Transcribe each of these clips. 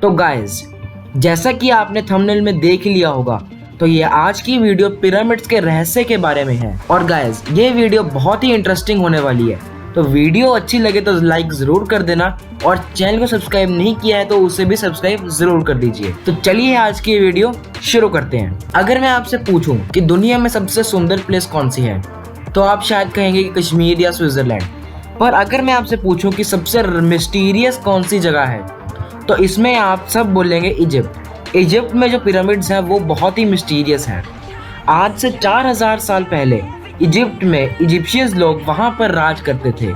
तो गाइस, जैसा कि आपने थंबनेल में देख लिया होगा, तो ये आज की वीडियो पिरामिड्स के रहस्य के बारे में है। और गाइस, ये वीडियो बहुत ही इंटरेस्टिंग होने वाली है। तो वीडियो अच्छी लगे तो लाइक जरूर कर देना, और चैनल को सब्सक्राइब नहीं किया है तो उसे भी सब्सक्राइब जरूर कर दीजिए। तो चलिए आज की वीडियो शुरू करते हैं। अगर मैं आपसे पूछूं कि दुनिया में सबसे सुंदर प्लेस कौन सी है, तो आप शायद कहेंगे कि कश्मीर या स्विट्जरलैंड। पर अगर मैं आपसे पूछूं कि सबसे मिस्टीरियस कौन सी जगह है, तो इसमें आप सब बोलेंगे इजिप्ट। इजिप्ट में जो पिरामिड्स हैं वो बहुत ही मिस्टीरियस हैं। आज से 4000 साल पहले इजिप्ट में इजिप्शियंस लोग वहाँ पर राज करते थे।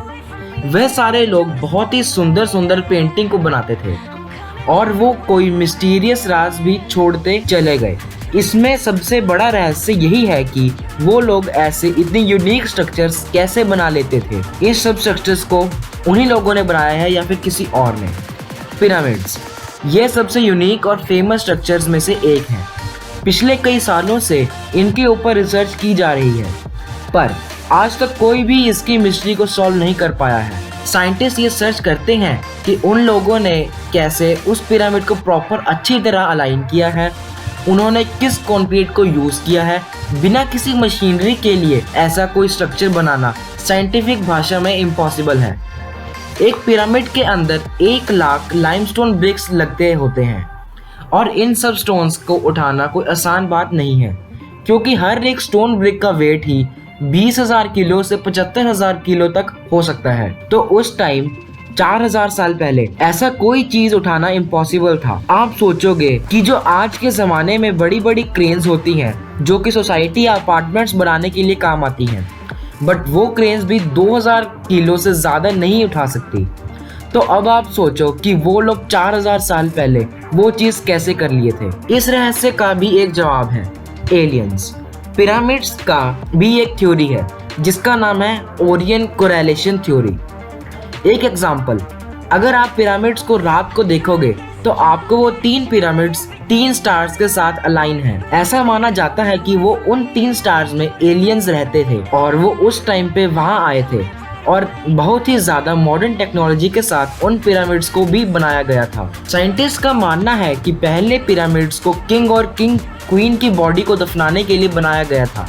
वह सारे लोग बहुत ही सुंदर सुंदर पेंटिंग को बनाते थे, और वो कोई मिस्टीरियस राज भी छोड़ते चले गए। इसमें सबसे बड़ा रहस्य यही है कि वो लोग ऐसे इतने यूनिक स्ट्रक्चर्स कैसे बना लेते थे। इस सब स्ट्रक्चर्स को उन्हीं लोगों ने बनाया है या फिर किसी और ने। पिरामिड्स ये सबसे यूनिक और फेमस स्ट्रक्चर्स में से एक है। पिछले कई सालों से इनके ऊपर रिसर्च की जा रही है, पर आज तक कोई भी इसकी मिस्ट्री को सॉल्व नहीं कर पाया है। साइंटिस्ट ये सर्च करते हैं कि उन लोगों ने कैसे उस पिरामिड को प्रॉपर अच्छी तरह अलाइन किया है, उन्होंने किस कंक्रीट को यूज़ किया है। बिना किसी मशीनरी के लिए ऐसा कोई स्ट्रक्चर बनाना साइंटिफिक भाषा में इम्पॉसिबल है। एक पिरामिड के अंदर 1 लाख लाइमस्टोन ब्रिक्स लगते होते हैं, और इन सब स्टोन्स को उठाना कोई आसान बात नहीं है, क्योंकि हर एक स्टोन ब्रिक का वेट ही 20,000 किलो से 75,000 किलो तक हो सकता है। तो उस टाइम 4000 साल पहले ऐसा कोई चीज उठाना इम्पॉसिबल था। आप सोचोगे कि जो आज के जमाने में बड़ी बड़ी क्रेन्स होती हैं, जो कि सोसाइटी या अपार्टमेंट्स बनाने के लिए काम आती हैं, बट वो क्रेन्स भी 2000 किलो से ज्यादा नहीं उठा सकती। तो अब आप सोचो कि वो लोग 4000 साल पहले वो चीज कैसे कर लिए थे। इस रहस्य का भी एक जवाब है, एलियंस। पिरामिड्स का भी एक थ्योरी है जिसका नाम है ओरियन कोरिलेशन थ्योरी। एक एग्जाम्पल, अगर आप पिरामिड्स को रात को देखोगे तो आपको वो 3 पिरामिड्स 3 स्टार्स के साथ अलाइन हैं। ऐसा माना जाता है कि वो उन 3 स्टार्स में एलियंस रहते थे, और वो उस टाइम पे वहाँ आए थे, और बहुत ही ज्यादा मॉडर्न टेक्नोलॉजी के साथ उन पिरामिड्स को भी बनाया गया था। साइंटिस्ट का मानना है कि पहले पिरामिड्स को किंग और क्वीन की बॉडी को दफनाने के लिए बनाया गया था,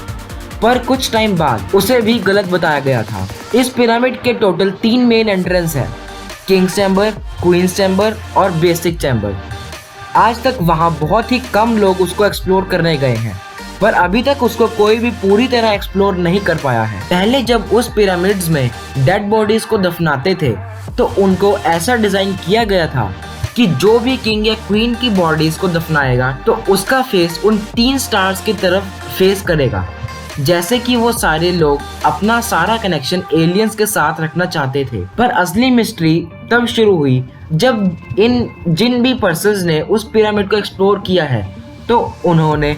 पर कुछ टाइम बाद उसे भी गलत बताया गया था। इस पिरामिड के टोटल 3 मेन एंट्रेंस है, किंग्स चैम्बर, क्वींस चैम्बर और बेसिक चैम्बर। आज तक वहाँ बहुत ही कम लोग उसको एक्सप्लोर करने गए हैं, पर अभी तक उसको कोई भी पूरी तरह एक्सप्लोर नहीं कर पाया है। पहले जब उस पिरामिड्स में डेड बॉडीज को दफनाते थे तो उनको ऐसा डिजाइन किया गया था कि जो भी किंग या क्वीन की बॉडीज को दफनाएगा तो उसका फेस उन 3 स्टार्स की तरफ फेस करेगा, जैसे कि वो सारे लोग अपना सारा कनेक्शन एलियंस के साथ रखना चाहते थे। पर असली मिस्ट्री तब शुरू हुई जब जिन भी पर्सन्स ने उस पिरामिड को एक्सप्लोर किया है, तो उन्होंने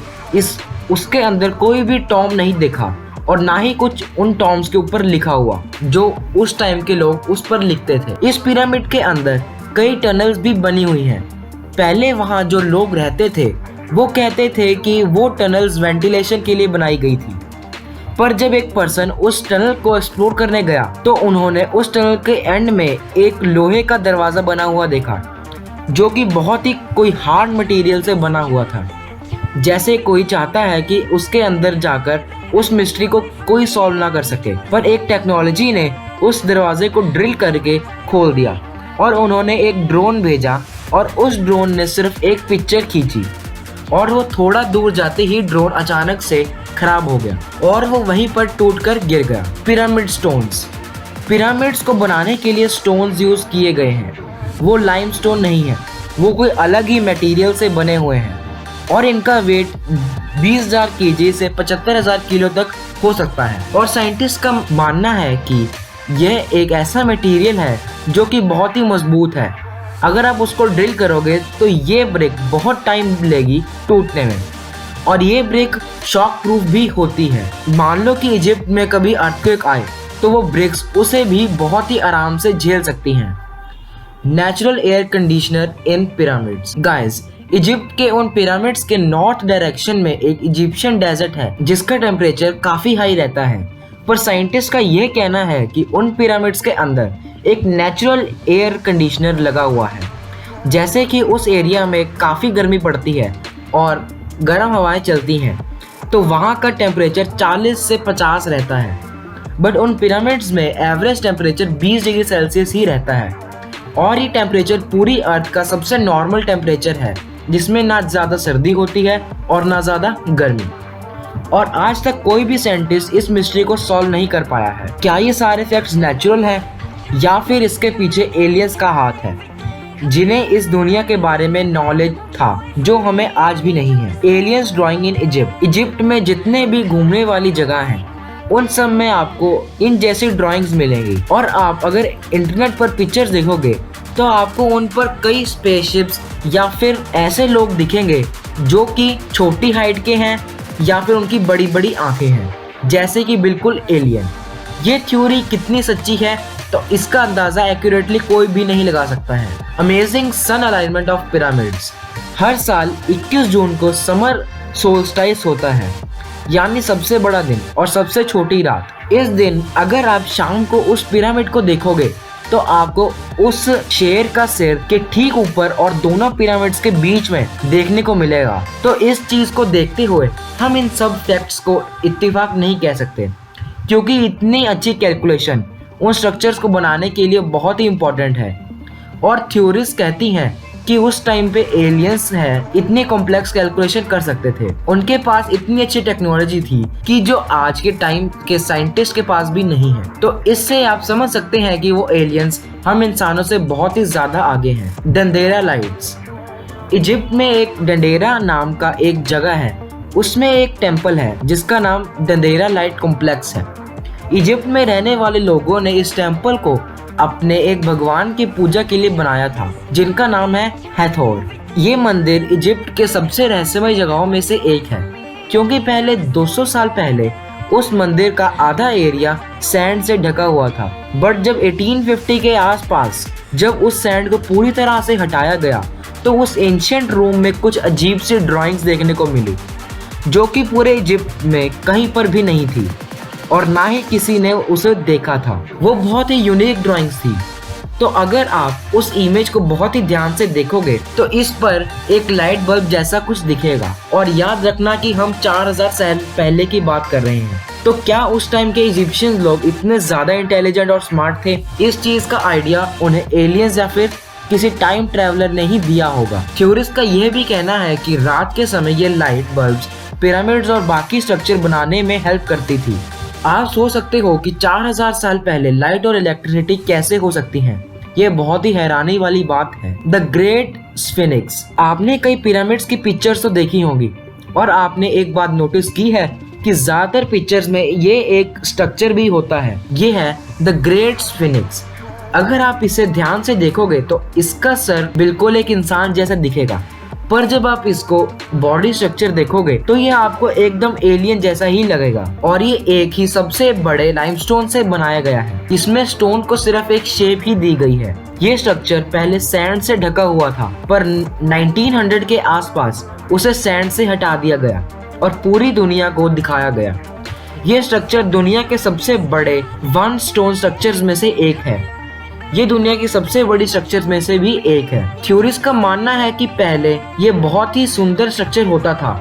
उसके अंदर कोई भी टॉम नहीं देखा, और ना ही कुछ उन टॉम्स के ऊपर लिखा हुआ जो उस टाइम के लोग उस पर लिखते थे। इस पिरामिड के अंदर कई टनल्स भी बनी हुई हैं। पहले वहाँ जो लोग रहते थे वो कहते थे कि वो टनल्स वेंटिलेशन के लिए बनाई गई थी, पर जब एक पर्सन उस टनल को एक्सप्लोर करने गया तो उन्होंने उस टनल के एंड में एक लोहे का दरवाजा बना हुआ देखा, जो कि बहुत ही कोई हार्ड मटेरियल से बना हुआ था, जैसे कोई चाहता है कि उसके अंदर जाकर उस मिस्ट्री को कोई सॉल्व ना कर सके। पर एक टेक्नोलॉजी ने उस दरवाजे को ड्रिल करके खोल दिया, और उन्होंने एक ड्रोन भेजा, और उस ड्रोन ने सिर्फ एक पिक्चर खींची, और वो थोड़ा दूर जाते ही ड्रोन अचानक से खराब हो गया और वो वहीं पर टूटकर गिर गया। Pyramid stones. पिरामिड्स को बनाने के लिए स्टोन्स यूज किए गए हैं। वो लाइमस्टोन नहीं है, वो कोई अलग ही मटेरियल से बने हुए हैं, और इनका वेट 20,000 केजी से 75,000 किलो तक हो सकता है। और साइंटिस्ट का मानना है कि यह एक ऐसा मटेरियल है जो कि बहुत ही मजबूत है। अगर आप उसको ड्रिल करोगे तो ये ब्रिक बहुत टाइम लेगी टूटने में, और ये ब्रिक शॉक प्रूफ भी होती है। मान लो कि इजिप्ट में कभी अर्थक्वेक आए तो वो ब्रिक्स उसे भी बहुत ही आराम से झेल सकती हैं। नेचुरल एयर कंडीशनर इन पिरामिड्स। गाइस, इजिप्ट के उन पिरामिड्स के नॉर्थ डायरेक्शन में एक इजिप्शियन डेजर्ट है जिसका टेम्परेचर काफी हाई रहता है, पर साइंटिस्ट का यह कहना है कि उन पिरामिड्स के अंदर एक नेचुरल एयर कंडीशनर लगा हुआ है जैसे कि उस एरिया में काफ़ी गर्मी पड़ती है और गर्म हवाएं चलती हैं, तो वहाँ का टेम्परेचर 40 से 50 रहता है। बट उन पिरामिड्स में एवरेज टेम्परेचर 20 डिग्री सेल्सियस ही रहता है और ये टेम्परेचर पूरी अर्थ का सबसे नॉर्मल टेम्परेचर है, जिसमें ना ज़्यादा सर्दी होती है और ना ज़्यादा गर्मी। और आज तक कोई भी साइंटिस्ट इस मिस्ट्री को सॉल्व नहीं कर पाया है। क्या ये सारे फैक्ट्स नेचुरल हैं या फिर इसके पीछे एलियंस का हाथ है, जिन्हें इस दुनिया के बारे में नॉलेज था जो हमें आज भी नहीं है। एलियंस ड्राइंग इन इजिप्ट में जितने भी घूमने वाली जगह हैं, उन सब में आपको इन जैसी ड्राइंग्स मिलेंगी। और आप अगर इंटरनेट पर पिक्चर्स देखोगे तो आपको उन पर कई स्पेसशिप्स या फिर ऐसे लोग दिखेंगे जो कि छोटी हाइट के हैं या फिर उनकी बड़ी बड़ी आंखें हैं, जैसे कि बिल्कुल एलियन। ये थ्योरी कितनी सच्ची है तो इसका अंदाज़ा एक्यूरेटली कोई भी नहीं लगा सकता है। Amazing sun alignment of pyramids. हर साल 21 जून को समर सोल्स्टाइस होता है, यानी सबसे बड़ा दिन और सबसे छोटी रात। इस दिन अगर आप शाम को उस पिरामिड को देखोगे तो आपको उस शेर का सिर के ठीक ऊपर और दोनों पिरामिड्स के बीच में देखने को मिलेगा। तो इस चीज को देखते हुए हम इन सब फैक्ट्स को इत्तेफाक नहीं कह सकते, क्योंकि इतनी अच्छी कैलकुलेशन उन स्ट्रक्चर्स को बनाने के लिए बहुत ही इम्पोर्टेंट है। और थ्योरीज कहती हैं कि उस टाइम पे एलियंस है इतने कॉम्प्लेक्स कैलकुलेशन कर सकते थे, उनके पास इतनी अच्छी टेक्नोलॉजी थी कि जो आज के टाइम के साइंटिस्ट के पास भी नहीं है। तो इससे आप समझ सकते हैं कि वो एलियंस हम इंसानों से बहुत ही ज्यादा आगे हैं। डंडेरा लाइट्स। इजिप्ट में एक डंडेरा नाम का एक जगह है, उसमें एक टेम्पल है जिसका नाम डंडेरा लाइट कॉम्प्लेक्स है। इजिप्ट में रहने वाले लोगों ने इस टेम्पल को अपने एक भगवान की पूजा के लिए बनाया था, जिनका नाम है हैथोर। ये मंदिर इजिप्ट के सबसे रहस्यमय जगहों में से एक है, क्योंकि पहले 200 साल पहले उस मंदिर का आधा एरिया सैंड से ढका हुआ था। बट जब 1850 के आसपास जब उस सैंड को पूरी तरह से हटाया गया तो उस एंशिएंट रूम में कुछ अजीब सी ड्राइंग्स देखने को मिली, जो कि पूरे इजिप्ट में कहीं पर भी नहीं थी और ना ही किसी ने उसे देखा था। वो बहुत ही यूनिक ड्राइंग्स थी। तो अगर आप उस इमेज को बहुत ही ध्यान से देखोगे तो इस पर एक लाइट बल्ब जैसा कुछ दिखेगा। और याद रखना कि हम 4000 साल पहले की बात कर रहे हैं। तो क्या उस टाइम के इजिप्शियन लोग इतने ज्यादा इंटेलिजेंट और स्मार्ट थे? इस चीज का आइडिया उन्हें एलियंस या फिर किसी टाइम ट्रैवलर ने ही दिया होगा। थ्योरिस्ट का यह भी कहना है कि रात के समय ये लाइट बल्ब्स पिरामिड्स और बाकी स्ट्रक्चर बनाने में हेल्प करती थी। आप सोच सकते हो कि 4000 साल पहले लाइट और इलेक्ट्रिसिटी कैसे हो सकती हैं? ये बहुत ही हैरानी वाली बात है। The great sphinx. आपने कई पिरामिड्स की पिक्चर्स तो देखी होंगी और आपने एक बात नोटिस की है कि ज्यादातर पिक्चर्स में ये एक स्ट्रक्चर भी होता है। ये है द ग्रेट स्फिनिक्स। अगर आप इसे ध्यान से देखोगे तो इसका सर बिल्कुल एक इंसान जैसा दिखेगा, पर जब आप इसको बॉडी स्ट्रक्चर देखोगे तो ये आपको एकदम एलियन जैसा ही लगेगा। और ये एक ही सबसे बड़े लाइमस्टोन से बनाया गया है। इसमें स्टोन को सिर्फ एक शेप ही दी गई है। ये स्ट्रक्चर पहले सैंड से ढका हुआ था, पर 1900 के आसपास उसे सैंड से हटा दिया गया और पूरी दुनिया को दिखाया गया। ये स्ट्रक्चर दुनिया के सबसे बड़े वन स्टोन स्ट्रक्चर्स में से एक है। ये दुनिया की सबसे बड़ी स्ट्रक्चर में से भी एक है। थ्योरिस्ट का मानना है कि पहले ये बहुत ही सुंदर स्ट्रक्चर होता था,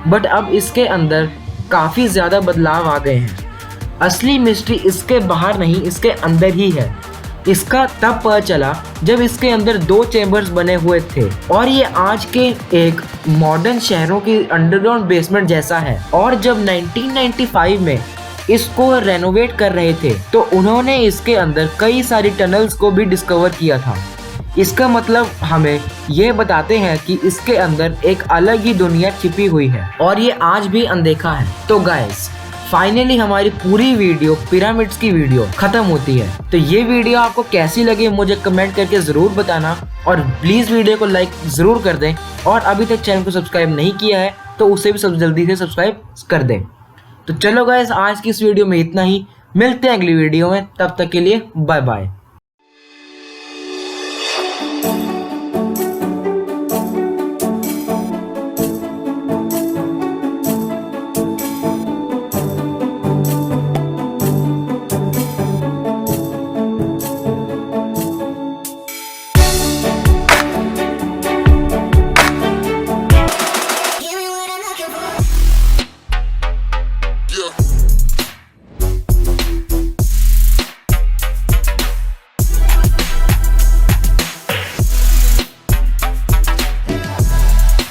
बट अब इसके अंदर काफी ज्यादा बदलाव आ गए हैं। असली मिस्ट्री इसके बाहर नहीं, इसके अंदर ही है। इसका तब पता चला जब इसके अंदर 2 चेम्बर्स बने हुए थे और ये आज के एक मॉडर्न शहरों की अंडरग्राउंड बेसमेंट जैसा है। और जब 1995 में इसको रेनोवेट कर रहे थे तो उन्होंने इसके अंदर कई सारी टनल्स को भी डिस्कवर किया था। इसका मतलब हमें ये बताते हैं कि इसके अंदर एक अलग ही दुनिया छिपी हुई है और ये आज भी अनदेखा है। तो गाइस, फाइनली हमारी पूरी वीडियो पिरामिड्स की वीडियो खत्म होती है। तो ये वीडियो आपको कैसी लगी मुझे कमेंट करके जरूर बताना और प्लीज वीडियो को लाइक जरूर कर दें। और अभी तक चैनल को सब्सक्राइब नहीं किया है तो उसे भी सब जल्दी से सब्सक्राइब कर दें। तो चलो गाइस, आज की इस वीडियो में इतना ही। मिलते हैं अगली वीडियो में, तब तक के लिए बाय बाय।